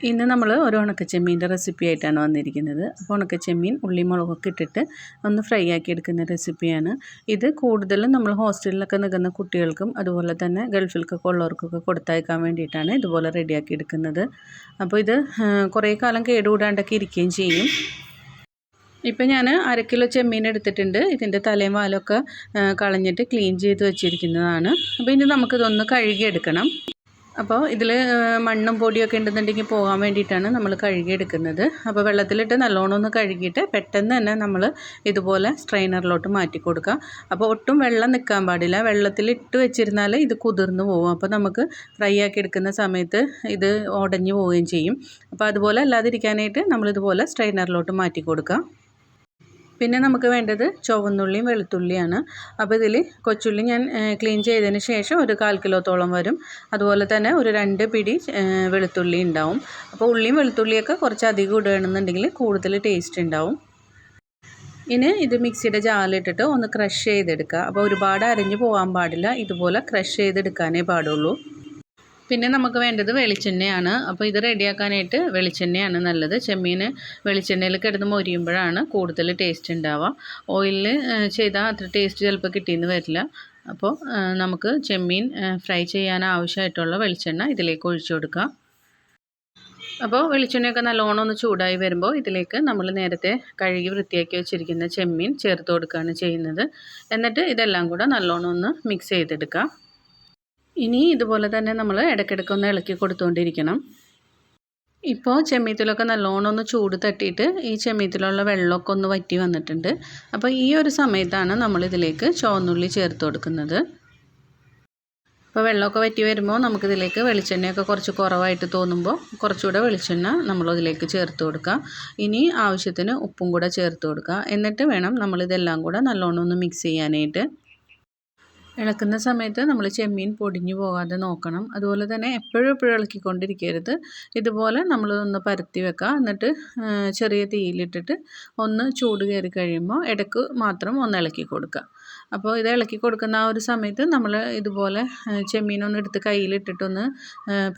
ഇന്ന് നമ്മൾ ഒരു ഉണക്കച്ചെമ്മീൻ്റെ റെസിപ്പി ആയിട്ടാണ് വന്നിരിക്കുന്നത്. അപ്പോൾ ഉണക്കച്ചെമ്മീൻ ഉള്ളിയും മുളകൊക്കെ ഇട്ടിട്ട് ഒന്ന് ഫ്രൈ ആക്കി എടുക്കുന്ന റെസിപ്പിയാണ് ഇത്. കൂടുതലും നമ്മൾ ഹോസ്റ്റലിലൊക്കെ നിൽക്കുന്ന കുട്ടികൾക്കും അതുപോലെ തന്നെ ഗൾഫിലേക്കൊക്കെ ഉള്ളവർക്കൊക്കെ കൊടുത്തയക്കാൻ വേണ്ടിയിട്ടാണ് ഇതുപോലെ റെഡിയാക്കി എടുക്കുന്നത്. അപ്പോൾ ഇത് കുറേ കാലം കേടുകൂടാണ്ടൊക്കെ ഇരിക്കുകയും ചെയ്യും. ഇപ്പം ഞാൻ 1/2 കിലോ ചെമ്മീൻ എടുത്തിട്ടുണ്ട്. ഇതിൻ്റെ തലയും വാലൊക്കെ കളഞ്ഞിട്ട് ക്ലീൻ ചെയ്ത് വെച്ചിരിക്കുന്നതാണ്. അപ്പോൾ ഇനി നമുക്കിതൊന്ന് കഴുകിയെടുക്കണം. അപ്പോൾ ഇതിൽ മണ്ണും പൊടിയൊക്കെ ഉണ്ടെന്നുണ്ടെങ്കിൽ പോകാൻ വേണ്ടിയിട്ടാണ് നമ്മൾ കഴുകിയെടുക്കുന്നത്. അപ്പോൾ വെള്ളത്തിലിട്ട് നല്ലോണം ഒന്ന് കഴുകിയിട്ട് പെട്ടെന്ന് തന്നെ നമ്മൾ ഇതുപോലെ സ്ട്രെയിനറിലോട്ട് മാറ്റി കൊടുക്കുക. അപ്പോൾ ഒട്ടും വെള്ളം നിൽക്കാൻ പാടില്ല. വെള്ളത്തിലിട്ട് വെച്ചിരുന്നാൽ ഇത് കുതിർന്ന് പോകും. അപ്പോൾ നമുക്ക് ഫ്രൈ ആക്കി എടുക്കുന്ന സമയത്ത് ഇത് ഉടഞ്ഞു പോവുകയും ചെയ്യും. അപ്പോൾ അതുപോലെ അല്ലാതിരിക്കാനായിട്ട് നമ്മളിതുപോലെ സ്ട്രെയിനറിലോട്ട് മാറ്റി കൊടുക്കുക. പിന്നെ നമുക്ക് വേണ്ടത് ചുവന്നുള്ളിയും വെളുത്തുള്ളിയാണ്. അപ്പോൾ ഇതിൽ കൊച്ചുള്ളി ഞാൻ ക്ലീൻ ചെയ്തതിന് ശേഷം ഒരു 1/4 കിലോത്തോളം വരും. അതുപോലെ തന്നെ ഒരു 2 പിടി വെളുത്തുള്ളി ഉണ്ടാവും. അപ്പോൾ ഉള്ളിയും വെളുത്തുള്ളിയൊക്കെ കുറച്ച് അധികം ഇടുകയാണെന്നുണ്ടെങ്കിൽ കൂടുതൽ ടേസ്റ്റ് ഉണ്ടാവും. ഇനി ഇത് മിക്സിയുടെ ജാറിലിട്ടിട്ട് ഒന്ന് ക്രഷ് ചെയ്തെടുക്കുക. അപ്പോൾ ഒരുപാട് അരഞ്ഞു പോകാൻ പാടില്ല. ഇതുപോലെ ക്രഷ് ചെയ്തെടുക്കാനേ പാടുള്ളൂ. പിന്നെ നമുക്ക് വേണ്ടത് വെളിച്ചെണ്ണയാണ്. അപ്പോൾ ഇത് റെഡിയാക്കാനായിട്ട് വെളിച്ചെണ്ണയാണ് നല്ലത്. ചെമ്മീൻ വെളിച്ചെണ്ണയിൽ കിടന്ന് മൊരിയുമ്പോഴാണ് കൂടുതൽ ടേസ്റ്റ് ഉണ്ടാവുക. ഓയിലിൽ ചെയ്താൽ അത്ര ടേസ്റ്റ് ചിലപ്പോൾ കിട്ടിയെന്ന് വരില്ല. അപ്പോൾ നമുക്ക് ചെമ്മീൻ ഫ്രൈ ചെയ്യാൻ ആവശ്യമായിട്ടുള്ള വെളിച്ചെണ്ണ ഇതിലേക്ക് ഒഴിച്ചു കൊടുക്കുക. അപ്പോൾ വെളിച്ചെണ്ണയൊക്കെ നല്ലോണം ഒന്ന് ചൂടായി വരുമ്പോൾ ഇതിലേക്ക് നമ്മൾ നേരത്തെ കഴുകി വൃത്തിയാക്കി വെച്ചിരിക്കുന്ന ചെമ്മീൻ ചേർത്ത് കൊടുക്കുകയാണ് ചെയ്യുന്നത്. എന്നിട്ട് ഇതെല്ലാം കൂടെ നല്ലോണം ഒന്ന് മിക്സ് ചെയ്തെടുക്കുക. ഇനി ഇതുപോലെ തന്നെ നമ്മൾ ഇടയ്ക്കിടയ്ക്ക് ഒന്ന് ഇളക്കി കൊടുത്തുകൊണ്ടിരിക്കണം. ഇപ്പോൾ ചെമ്മീത്തിലൊക്കെ നല്ലോണം ഒന്ന് ചൂട് തട്ടിയിട്ട് ഈ ചെമ്മീത്തിലുള്ള വെള്ളമൊക്കെ ഒന്ന് വറ്റി വന്നിട്ടുണ്ട്. അപ്പോൾ ഈ ഒരു സമയത്താണ് നമ്മളിതിലേക്ക് ചുവന്നുള്ളി ചേർത്ത് കൊടുക്കുന്നത്. അപ്പോൾ വെള്ളമൊക്കെ വറ്റി വരുമ്പോൾ നമുക്കിതിലേക്ക് വെളിച്ചെണ്ണയൊക്കെ കുറച്ച് കുറവായിട്ട് തോന്നുമ്പോൾ കുറച്ചുകൂടെ വെളിച്ചെണ്ണ നമ്മളിതിലേക്ക് ചേർത്ത് കൊടുക്കുക. ഇനി ആവശ്യത്തിന് ഉപ്പും കൂടെ ചേർത്ത് കൊടുക്കുക. എന്നിട്ട് വേണം നമ്മളിതെല്ലാം കൂടെ നല്ലോണം ഒന്ന് മിക്സ് ചെയ്യാനായിട്ട്. ഇളക്കുന്ന സമയത്ത് നമ്മൾ ചെമ്മീൻ പൊടിഞ്ഞു പോകാതെ നോക്കണം. അതുപോലെ തന്നെ എപ്പോഴും ഇളക്കിക്കൊണ്ടിരിക്കരുത്. ഇതുപോലെ നമ്മളൊന്ന് പരത്തി വെക്കുക. എന്നിട്ട് ചെറിയ തീയിലിട്ടിട്ട് ഒന്ന് ചൂട് കയറി കഴിയുമ്പോൾ ഇടയ്ക്ക് മാത്രം ഒന്ന് ഇളക്കി കൊടുക്കുക. അപ്പോൾ ഇത് ഇളക്കി കൊടുക്കുന്ന ആ ഒരു സമയത്ത് നമ്മൾ ഇതുപോലെ ചെമ്മീനൊന്ന് എടുത്ത് കയ്യിലിട്ടിട്ടൊന്ന്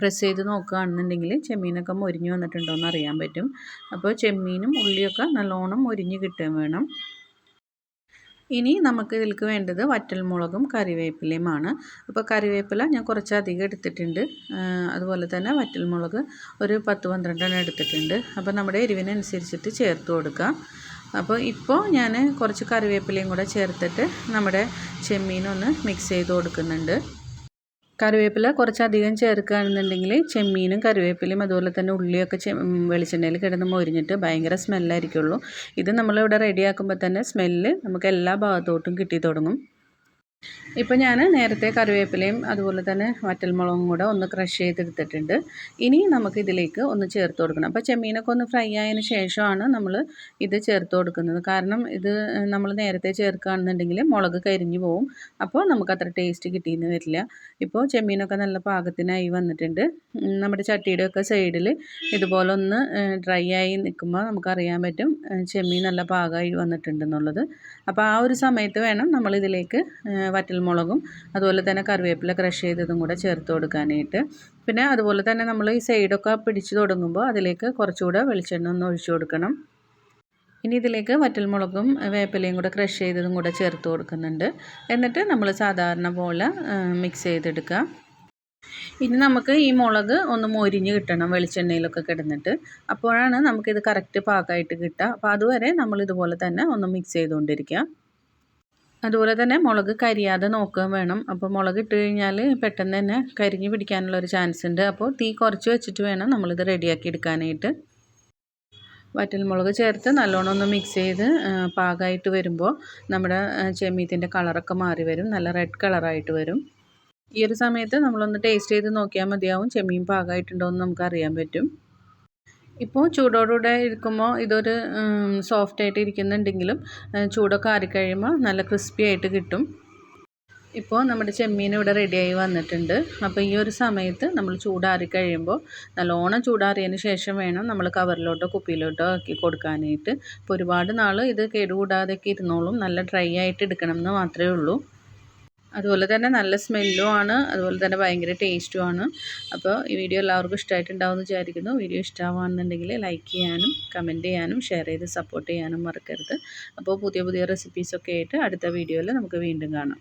പ്രസ് ചെയ്ത് നോക്കുകയാണെന്നുണ്ടെങ്കിൽ ചെമ്മീനൊക്കെ മൊരിഞ്ഞ് വന്നിട്ടുണ്ടോ എന്ന് അറിയാൻ പറ്റും. അപ്പോൾ ചെമ്മീനും ഉള്ളിയൊക്കെ നല്ലോണം മൊരിഞ്ഞ് കിട്ടുകയും വേണം. ഇനി നമുക്ക് ഇതിലേക്ക് വേണ്ടത് വറ്റൽമുളകും കറിവേപ്പിലയുമാണ്. അപ്പോൾ കറിവേപ്പില ഞാൻ കുറച്ചധികം എടുത്തിട്ടുണ്ട്. അതുപോലെ തന്നെ വറ്റൽമുളക് ഒരു 10-12 എടുത്തിട്ടുണ്ട്. അപ്പോൾ നമ്മുടെ എരിവിനനുസരിച്ചിട്ട് ചേർത്ത് കൊടുക്കുക. അപ്പോൾ ഇപ്പോൾ ഞാൻ കുറച്ച് കറിവേപ്പിലയും കൂടെ ചേർത്തിട്ട് നമ്മുടെ ചെമ്മീനൊന്ന് മിക്സ് ചെയ്ത് കൊടുക്കുന്നുണ്ട്. കറിവേപ്പില കുറച്ചധികം ചേർക്കുകയാണെന്നുണ്ടെങ്കിൽ ചെമ്മീനും കറിവേപ്പിലയും അതുപോലെ തന്നെ ഉള്ളിയൊക്കെ വെളിച്ചെണ്ണയിൽ കിടന്ന് മൊരിഞ്ഞിട്ട് ഭയങ്കര സ്മെല്ലായിരിക്കുള്ളൂ. ഇത് നമ്മളിവിടെ റെഡിയാക്കുമ്പോൾ തന്നെ സ്മെല്ല് നമുക്ക് എല്ലാ ഭാഗത്തോട്ടും കിട്ടി തുടങ്ങും. ഇപ്പോൾ ഞാൻ നേരത്തെ കറിവേപ്പിലയും അതുപോലെ തന്നെ വറ്റൽമുളകും കൂടെ ഒന്ന് ക്രഷ് ചെയ്തെടുത്തിട്ടുണ്ട്. ഇനി നമുക്കിതിലേക്ക് ഒന്ന് ചേർത്ത് കൊടുക്കണം. അപ്പോൾ ചെമ്മീനൊക്കെ ഒന്ന് ഫ്രൈ ആയതിന് ശേഷമാണ് നമ്മൾ ഇത് ചേർത്ത് കൊടുക്കുന്നത്. കാരണം ഇത് നമ്മൾ നേരത്തെ ചേർക്കുകയാണെന്നുണ്ടെങ്കിൽ മുളക് കരിഞ്ഞു പോവും. അപ്പോൾ നമുക്കത്ര ടേസ്റ്റ് കിട്ടിയെന്ന് വരില്ല. ഇപ്പോൾ ചെമ്മീനൊക്കെ നല്ല പാകത്തിനായി വന്നിട്ടുണ്ട്. നമ്മുടെ ചട്ടിയുടെയൊക്കെ സൈഡിൽ ഇതുപോലെ ഒന്ന് ഡ്രൈ ആയി നിൽക്കുമ്പോൾ നമുക്കറിയാൻ പറ്റും ചെമ്മീൻ നല്ല പാകമായി വന്നിട്ടുണ്ടെന്നുള്ളത്. അപ്പോൾ ആ ഒരു സമയത്ത് വേണം നമ്മളിതിലേക്ക് വറ്റൽമുളകും അതുപോലെ തന്നെ കറിവേപ്പില ക്രഷ് ചെയ്തതും കൂടെ ചേർത്ത് കൊടുക്കാനായിട്ട്. പിന്നെ അതുപോലെ തന്നെ നമ്മൾ ഈ സൈഡൊക്കെ പിടിച്ച് തുടങ്ങുമ്പോൾ അതിലേക്ക് കുറച്ചുകൂടെ വെളിച്ചെണ്ണ ഒന്ന് ഒഴിച്ചു കൊടുക്കണം. ഇനി ഇതിലേക്ക് വറ്റൽമുളകും വേപ്പിലയും കൂടെ ക്രഷ് ചെയ്തതും കൂടെ ചേർത്ത് കൊടുക്കുന്നുണ്ട്. എന്നിട്ട് നമ്മൾ സാധാരണ പോലെ മിക്സ് ചെയ്തെടുക്കുക. ഇനി നമുക്ക് ഈ മുളക് ഒന്ന് മൊരിഞ്ഞ് കിട്ടണം വെളിച്ചെണ്ണയിലൊക്കെ കിടന്നിട്ട്. അപ്പോഴാണ് നമുക്കിത് കറക്റ്റ് പാകമായിട്ട് കിട്ടുക. അപ്പോൾ അതുവരെ നമ്മളിതുപോലെ തന്നെ ഒന്ന് മിക്സ് ചെയ്തുകൊണ്ടിരിക്കുക. അതുപോലെ തന്നെ മുളക് കരിയാതെ നോക്കുകയും വേണം. അപ്പോൾ മുളക് ഇട്ട് കഴിഞ്ഞാൽ പെട്ടെന്ന് തന്നെ കരിഞ്ഞ് പിടിക്കാനുള്ളൊരു ചാൻസ് ഉണ്ട്. അപ്പോൾ തീ കുറച്ച് വെച്ചിട്ട് വേണം നമ്മളിത് റെഡിയാക്കി എടുക്കാനായിട്ട്. വറ്റൽമുളക് ചേർത്ത് നല്ലോണം ഒന്ന് മിക്സ് ചെയ്ത് പാകമായിട്ട് വരുമ്പോൾ നമ്മുടെ ചെമ്മീത്തിൻ്റെ കളറൊക്കെ മാറി വരും. നല്ല റെഡ് കളറായിട്ട് വരും. ഈ ഒരു സമയത്ത് നമ്മളൊന്ന് ടേസ്റ്റ് ചെയ്ത് നോക്കിയാൽ മതിയാവും ചെമ്മീൻ പാകമായിട്ടുണ്ടോ എന്ന് നമുക്ക് അറിയാൻ പറ്റും. ഇപ്പോൾ ചൂടോടുകൂടെ ഇരിക്കുമ്പോൾ ഇതൊരു സോഫ്റ്റായിട്ട് ഇരിക്കുന്നുണ്ടെങ്കിലും ചൂടൊക്കെ ആറിക്കഴിയുമ്പോൾ നല്ല ക്രിസ്പി ആയിട്ട് കിട്ടും. ഇപ്പോൾ നമ്മുടെ ചെമ്മീൻ ഇവിടെ റെഡിയായി വന്നിട്ടുണ്ട്. അപ്പോൾ ഈ ഒരു സമയത്ത് നമ്മൾ ചൂടാറിക്കഴിയുമ്പോൾ നല്ലോണം ചൂടാറിയതിന് ശേഷം വേണം നമ്മൾ കവറിലോട്ടോ കുപ്പിയിലോട്ടോ ആക്കി കൊടുക്കാനായിട്ട്. ഇപ്പോൾ ഒരുപാട് നാൾ ഇത് കേടുകൂടാതെയൊക്കെ ഇരുന്നോളും. നല്ല ഡ്രൈ ആയിട്ട് എടുക്കണം എന്ന് മാത്രമേ ഉള്ളൂ. അതുപോലെ തന്നെ നല്ല സ്മെല്ലും ആണ്, അതുപോലെ തന്നെ ഭയങ്കര ടേസ്റ്റും ആണ്. അപ്പോൾ ഈ വീഡിയോ എല്ലാവർക്കും ഇഷ്ടമായിട്ടുണ്ടാവുമെന്ന് വിചാരിക്കുന്നു. വീഡിയോ ഇഷ്ടമാണെന്നുണ്ടെങ്കിൽ ലൈക്ക് ചെയ്യാനും കമൻറ്റ് ചെയ്യാനും ഷെയർ ചെയ്ത് സപ്പോർട്ട് ചെയ്യാനും മറക്കരുത്. അപ്പോൾ പുതിയ പുതിയ റെസിപ്പീസൊക്കെ ആയിട്ട് അടുത്ത വീഡിയോയിൽ നമുക്ക് വീണ്ടും കാണാം.